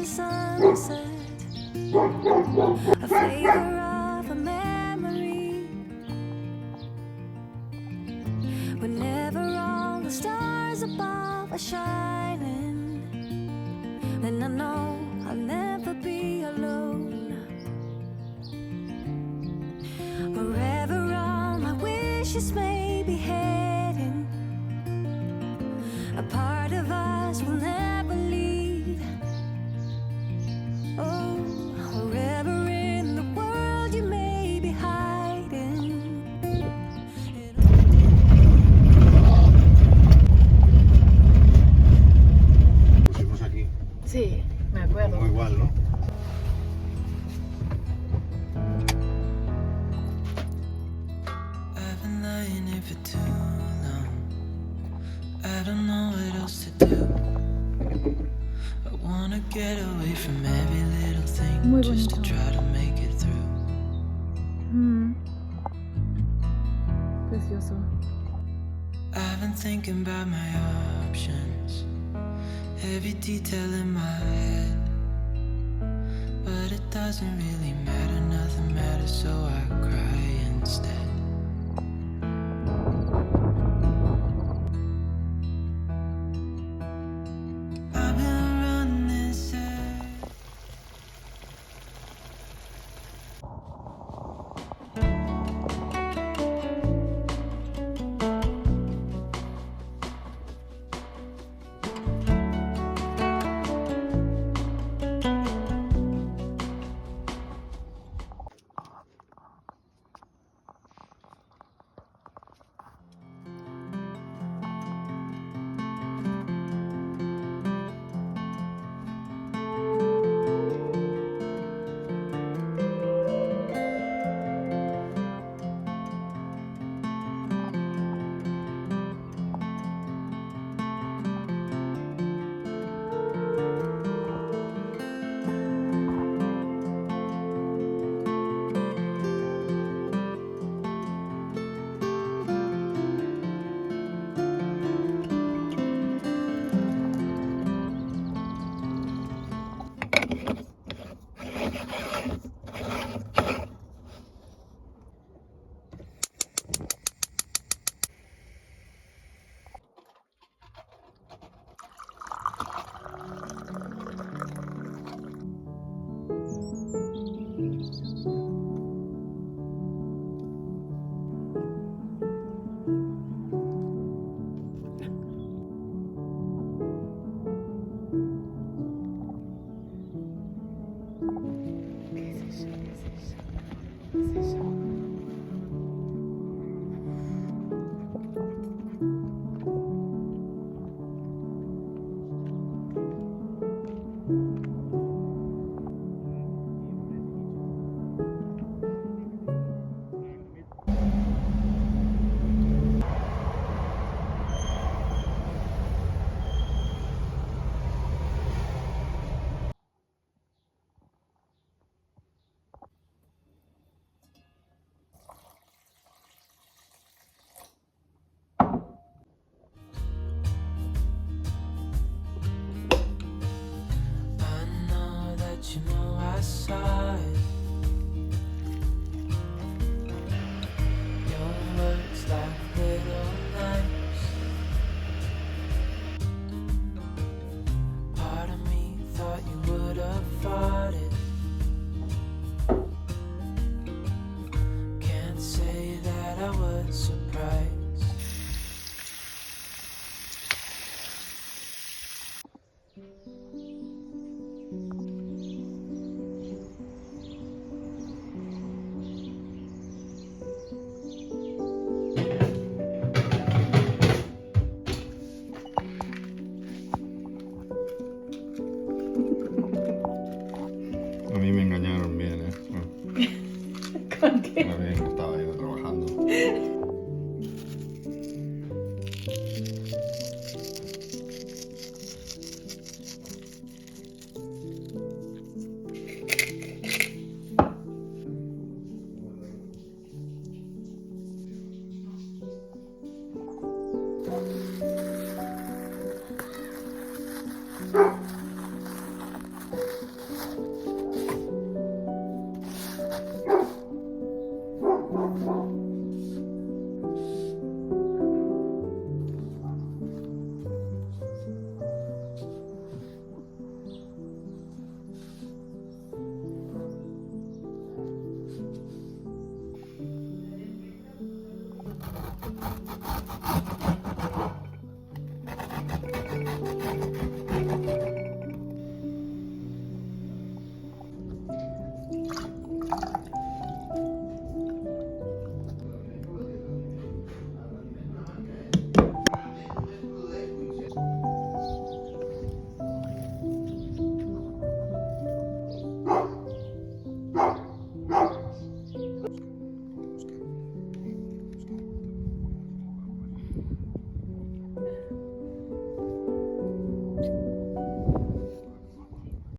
sunset, a flavor of a memory. Whenever all the stars above are shining, then I know I'll never be alone. Wherever all my wishes may be heading, a part of us will never leave. Oh, wherever in the world you may be hiding. Pusimos aquí. Sí, me acuerdo. Como igual, ¿no? I've been lying here for too long. I don't know what else to do. I wanna get away from every little thing Muy just to bonito. try to make it through. Precioso. I've been thinking about my options, every detail in my head, but it doesn't really matter, nothing matters, so I cry instead. I've been running this head. you know I saw it. Your words like little knives. Part of me thought you would have fought it. Can't say that I was surprised. A mí me engañaron bien, ¿eh? ¿Con qué? Está bien, estaba yo trabajando.